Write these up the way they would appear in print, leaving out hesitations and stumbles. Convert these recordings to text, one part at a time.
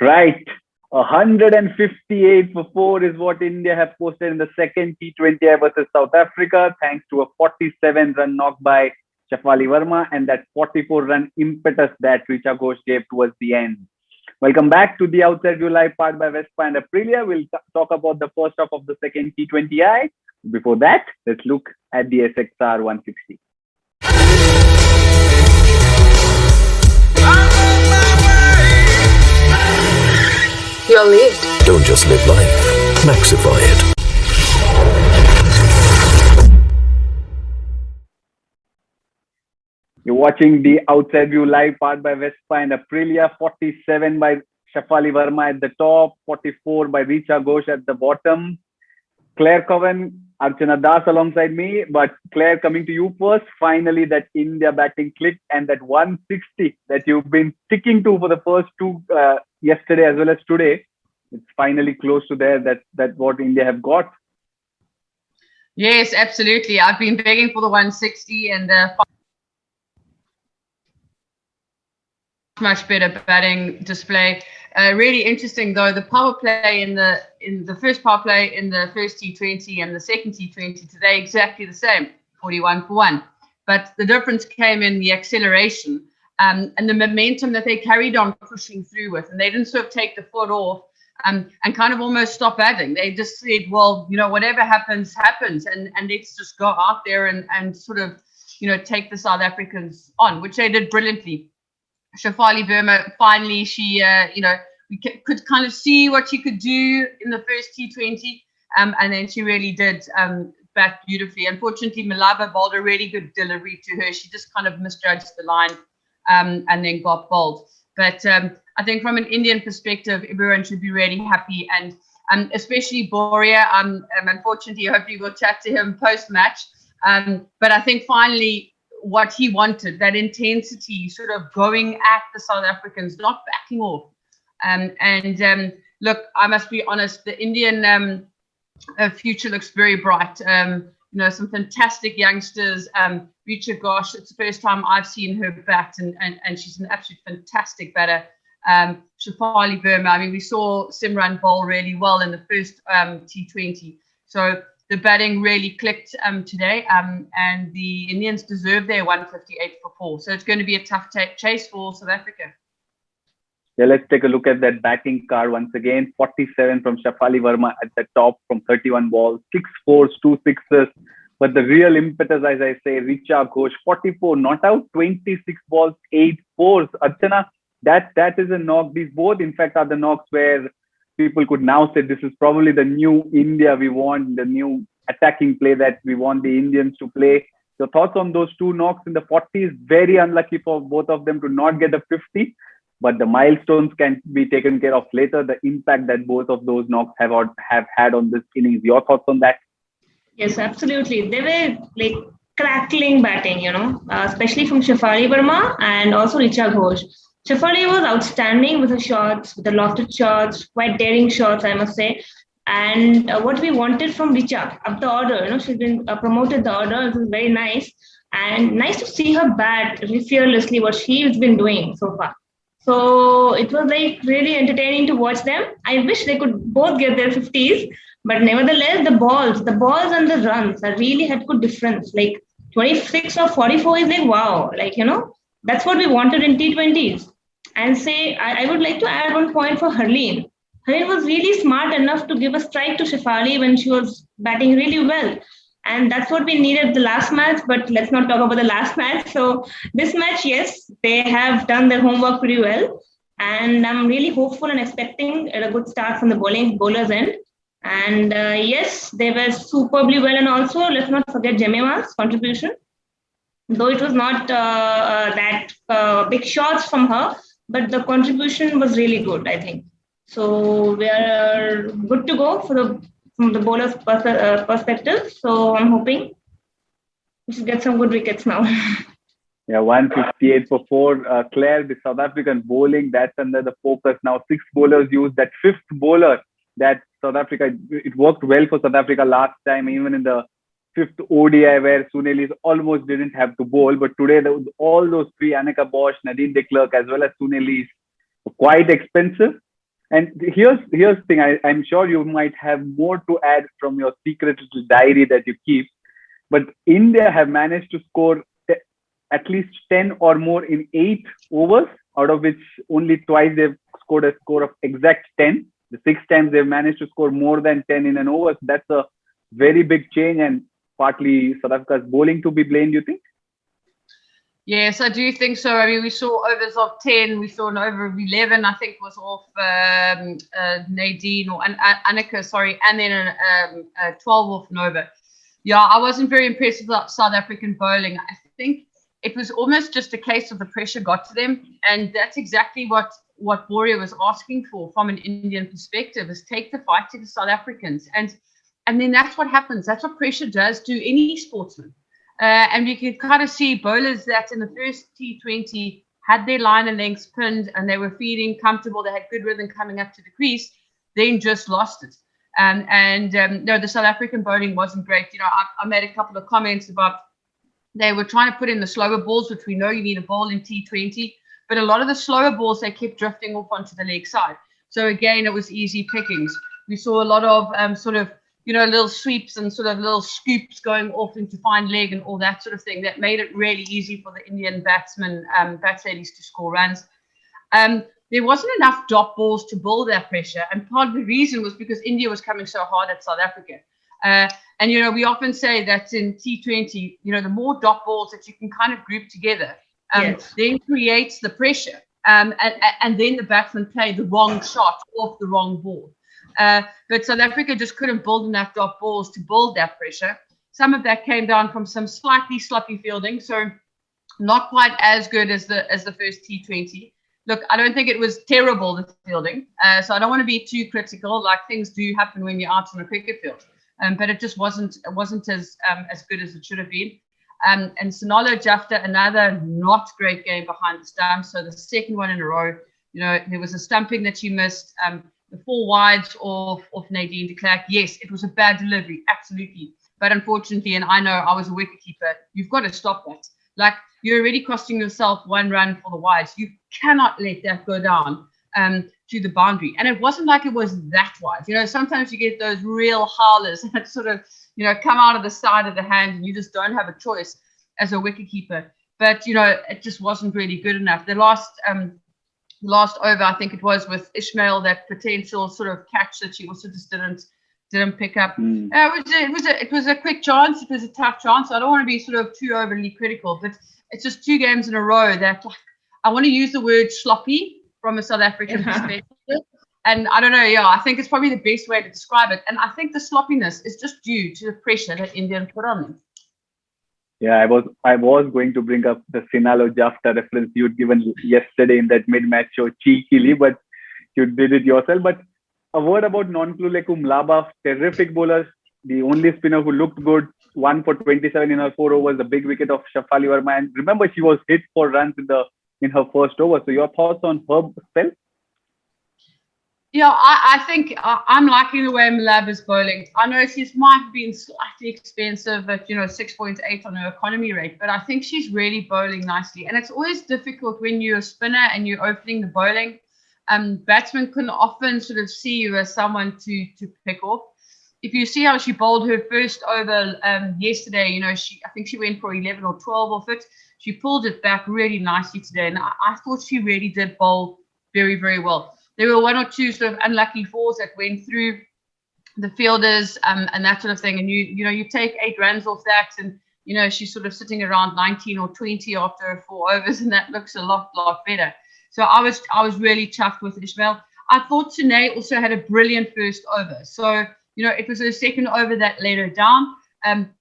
Right. 158 for 4 is what India have posted in the second T20I versus South Africa, thanks to a 47-run knock by Shafali Verma and that 44-run impetus that Richa Ghosh gave towards the end. Welcome back to the Outside View Live, part by Vespa and Aprilia. We'll talk about the first half of the second T20I. Before that, let's look at the SXR 160. You're late. Don't just live life, maxify it. You're watching the Outside View Live, part by Vespa and Aprilia. 47 by Shafali Verma at the top, 44 by Richa Ghosh at the bottom. Claire Cowan, Archana Das alongside me. But Claire, coming to you first. Finally, that India batting clicked, and that 160 that you've been sticking to for the first two yesterday as well as today, it's finally close to there. That's what India have got. Yes, absolutely. I've been begging for the 160 and much better batting display. Really interesting though, the power play in the first power play in the first T20 and the second T20 today exactly the same, 41 for 1. But the difference came in the acceleration and the momentum that they carried on pushing through with, and they didn't sort of take the foot off and kind of almost stop batting. They just said, well, whatever happens, happens, and let's just go out there and sort of, take the South Africans on, which they did brilliantly. Shafali Verma, finally, she, we could kind of see what she could do in the first T20, and then she really did bat beautifully. Unfortunately, Malaba bowled a really good delivery to her. She just kind of misjudged the line and then got bowled. But I think from an Indian perspective, everyone should be really happy, and especially Boria. Unfortunately, hopefully we'll chat to him post-match. But I think finally what he wanted, that intensity, sort of going at the South Africans, not backing off. Look, I must be honest, the Indian future looks very bright. Some fantastic youngsters. Richa Ghosh, it's the first time I've seen her bat, and she's an absolute fantastic batter. Shafali Verma, we saw Simran bowl really well in the first T20. So the batting really clicked today, and the Indians deserve their 158 for 4. So it's going to be a tough chase for South Africa. Yeah, let's take a look at that batting card once again. 47 from Shafali Verma at the top from 31 balls, 6 fours, 2 sixes. But the real impetus, as I say, Richa Ghosh, 44 not out, 26 balls, 8 fours. Archana, that is a knock. These both, in fact, are the knocks where people could now say this is probably the new India we want, the new attacking play that we want the Indians to play. Your thoughts on those two knocks in the 40s? Very unlucky for both of them to not get a 50. But the milestones can be taken care of later. The impact that both of those knocks have had on this innings. Your thoughts on that? Yes, absolutely. They were like crackling batting, especially from Shafali Verma and also Richa Ghosh. Shafali was outstanding with her shots, with the lofted shots, quite daring shots, I must say. And what we wanted from Richa, up the order, she's been promoted the order. It was very nice. And nice to see her bat fearlessly, what she's been doing so far. So it was like really entertaining to watch them. I wish they could both get their 50s, but nevertheless, the balls and the runs really had good difference. Like 26 or 44 is like, wow, that's what we wanted in T20s. And say, I would like to add one point for Harleen. Harleen was really smart enough to give a strike to Shafali when she was batting really well. And that's what we needed the last match, but let's not talk about the last match. So this match, yes, they have done their homework pretty well. And I'm really hopeful and expecting a good start from the bowlers' end. And yes, they were superbly well. And also, let's not forget Jemima's contribution. Though it was not that big shots from her, but the contribution was really good, I think. So we are good to go from the bowler's perspective. So I'm hoping we should get some good wickets now. Yeah, 158 for 4. Claire, the South African bowling, that's under the focus now. 6 bowlers used. That 5th bowler that South Africa, it worked well for South Africa last time, even in the 5th ODI where Sunil almost didn't have to bowl. But today, all those 3, Annika Bosch, Nadine de Klerk, as well as Sunil, were quite expensive. And here's the thing. I'm sure you might have more to add from your secret little diary that you keep. But India have managed to score at least 10 or more in 8 overs, out of which only twice they've scored a score of exact 10. The 6 times they've managed to score more than 10 in an over. So that's a very big change, and partly South Africa's bowling to be blamed, you think? Yes, I do think so. I mean, we saw overs of 10. We saw an over of 11, I think was off Nadine or Annika, sorry, and then a 12 off Nova. Yeah, I wasn't very impressed with South African bowling. I think it was almost just a case of the pressure got to them. And that's exactly what Boria was asking for from an Indian perspective, is take the fight to the South Africans. And then that's what happens. That's what pressure does to any sportsman. And you can kind of see bowlers that in the first T20 had their liner lengths pinned and they were feeling comfortable. They had good rhythm coming up to the crease, then just lost it. No, the South African bowling wasn't great. You know, I made a couple of comments about they were trying to put in the slower balls, which we know you need a ball in T20, but a lot of the slower balls, they kept drifting off onto the leg side. So again, it was easy pickings. We saw a lot of sort of, you know, little sweeps and sort of little scoops going off into fine leg and all that sort of thing. That made it really easy for the Indian batsmen, bat ladies to score runs. There wasn't enough dot balls to build that pressure. And part of the reason was because India was coming so hard at South Africa. And, you know, we often say that in T20, you know, the more dot balls that you can kind of group together, then creates the pressure. And then the batsmen play the wrong shot off the wrong ball. But South Africa just couldn't build enough dot balls to build that pressure. Some of that came down from some slightly sloppy fielding, so not quite as good as the first T20. Look, I don't think it was terrible, the fielding, so I don't want to be too critical. Like, things do happen when you're out on a cricket field, but it just wasn't as good as it should have been. And Sonalo Jafta, another not great game behind the stump. So the second one in a row, you know, there was a stumping that she missed. The 4 wides off Nadine de Klerk. Yes, it was a bad delivery, absolutely. But unfortunately, and I know I was a wicketkeeper, you've got to stop that. Like, you're already costing yourself 1 run for the wides. You cannot let that go down to the boundary. And it wasn't like it was that wide. You know, sometimes you get those real howlers that sort of, you know, come out of the side of the hand and you just don't have a choice as a wicketkeeper. But, you know, it just wasn't really good enough. The last over, I think it was with Ishmael, that potential sort of catch that she also just didn't pick up. It was a quick chance. It was a tough chance. I don't want to be sort of too overly critical, but it's just 2 games in a row that, like, I want to use the word sloppy from a South African perspective. And I don't know, I think it's probably the best way to describe it. And I think the sloppiness is just due to the pressure that India put on them. Yeah, I was going to bring up the Sonalo Jafta reference you'd given yesterday in that mid-match show cheekily, but you did it yourself. But a word about Nonkululeko Mlaba, terrific bowler, the only spinner who looked good, 1 for 27 in her 4 overs, the big wicket of Shafali Verma. And remember, she was hit for runs in her first over. So your thoughts on her spell? Yeah, I think I'm liking the way Mlab is bowling. I know she's might have been slightly expensive at, 6.8 on her economy rate, but I think she's really bowling nicely. And it's always difficult when you're a spinner and you're opening the bowling. Batsmen can often sort of see you as someone to pick off. If you see how she bowled her first over yesterday, I think she went for 11 or 12 off it. She pulled it back really nicely today. And I thought she really did bowl very, very well. There were 1 or 2 sort of unlucky falls that went through the fielders and that sort of thing. And you take 8 runs off that, and she's sort of sitting around 19 or 20 after her 4 overs, and that looks a lot better. So I was really chuffed with Ishmael. I thought Sine also had a brilliant first over. So it was her second over that let her down.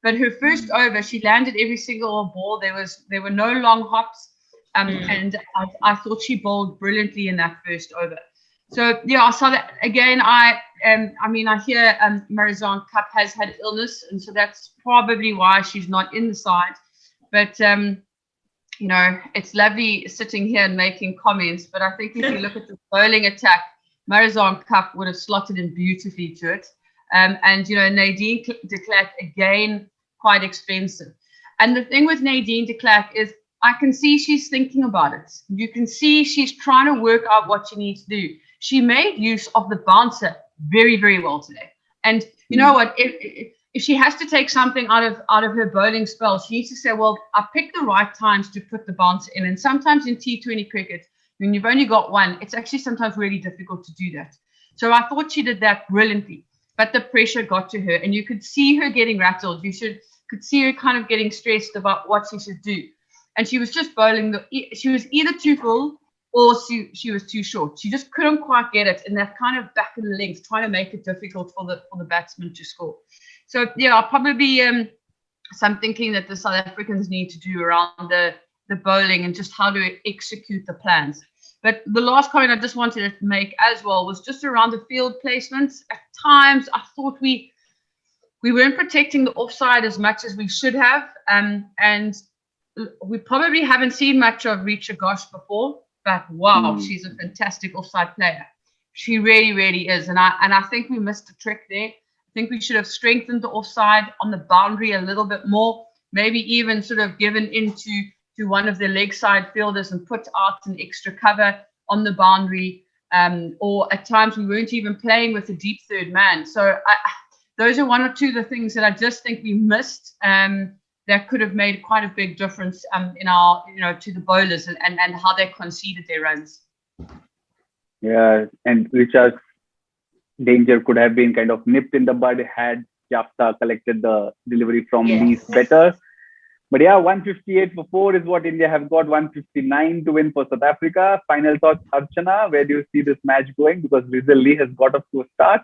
But her first over, she landed every single ball. There were no long hops, and I thought she bowled brilliantly in that first over. So I saw that again. I hear Marizanne Cup has had illness, and so that's probably why she's not in the side. But it's lovely sitting here and making comments. But I think if you look at the bowling attack, Marizanne Cup would have slotted in beautifully to it. And Nadine de Klerk, again, quite expensive. And the thing with Nadine de Klerk is I can see she's thinking about it. You can see she's trying to work out what she needs to do. she made use of the bouncer very, very well today. And you know what? If she has to take something out of her bowling spell, she needs to say, well, I picked the right times to put the bouncer in. And sometimes in T20 cricket, when you've only got one, it's actually sometimes really difficult to do that. So I thought she did that brilliantly, but the pressure got to her, and you could see her getting rattled. Could see her kind of getting stressed about what she should do. And she was just bowling. She was either too full or she was too short. She just couldn't quite get it in that kind of back of the length, trying to make it difficult for the batsman to score. So yeah, probably some thinking that the South Africans need to do around the bowling and just how to execute the plans. But the last comment I just wanted to make as well was just around the field placements. At times, I thought we weren't protecting the offside as much as we should have, and we probably haven't seen much of Richa Ghosh before. But wow, she's a fantastic offside player. She really, really is, and I think we missed a trick there. I think we should have strengthened the offside on the boundary a little bit more. Maybe even sort of given into one of the leg side fielders and put out an extra cover on the boundary. Or at times we weren't even playing with a deep third man. So those are one or two of the things that I just think we missed. That could have made quite a big difference in our, to the bowlers and how they conceded their runs. Yeah, and Richard's danger could have been kind of nipped in the bud had Jafta collected the delivery from Lee's better. But yeah, 158 for 4 is what India have got, 159 to win for South Africa. Final thoughts, Archana, where do you see this match going? Because Rizal Lee has got off to a start.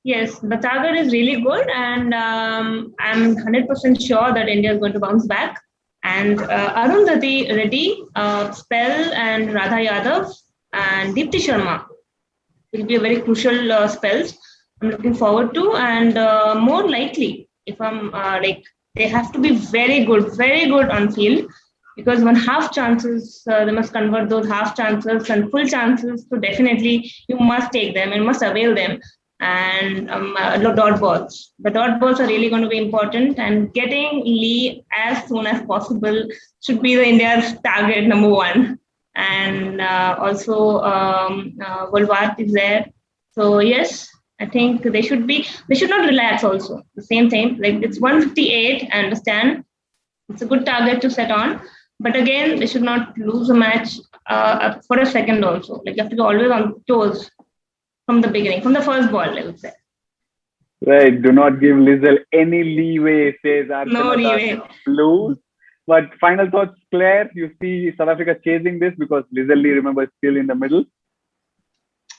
Yes, the target is really good, and I'm 100% sure that India is going to bounce back. And Arundhati Reddy, Spell, and Radha Yadav, and Deepti Sharma will be a very crucial spells. I'm looking forward to, and more likely, if I'm they have to be very good on field, because when half chances, they must convert those half chances and full chances. So definitely, you must take them and must avail them. And dot balls. The dot balls are really going to be important, and getting Lee as soon as possible should be the India's target number one. And also Wolwart is there. So yes, I think they should not relax also. The same thing, like it's 158, I understand. It's a good target to set on. But again, they should not lose a match for a second also. Like you have to be always on toes. From the beginning, from the first ball, I would say. Right. Do not give Lizelle any leeway, says Archana. No leeway. Blues. But final thoughts, Claire. You see South Africa chasing this because Lizelle Lee, remember, is still in the middle.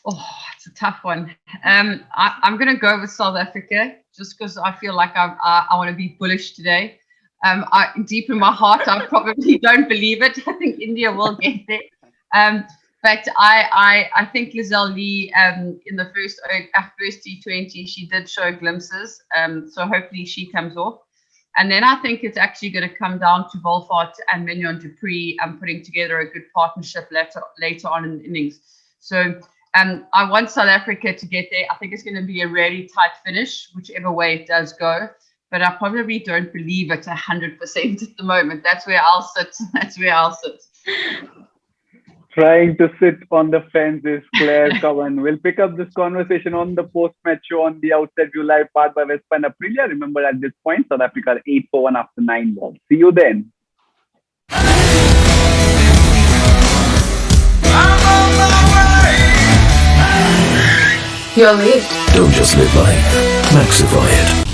Oh, it's a tough one. I'm going to go with South Africa just because I feel like I want to be bullish today. Deep in my heart, I probably don't believe it. I think India will get there. But I think Lizelle Lee in the first T20 she did show glimpses, so hopefully she comes off, and then I think it's actually going to come down to Wolfart and Mignon du Preez putting together a good partnership later on in the innings. So I want South Africa to get there. I think it's going to be a really tight finish, whichever way it does go. But I probably don't believe it 100% at the moment. That's where I'll sit. Trying to sit on the fence is Claire Cowan. We'll pick up this conversation on the post-match show on the Outside View Live, powered by Vespa and Aprilia. Remember, at this point, South Africa are 8 for 1 after 9 balls. See you then. You're late. Don't just live life, maxify it.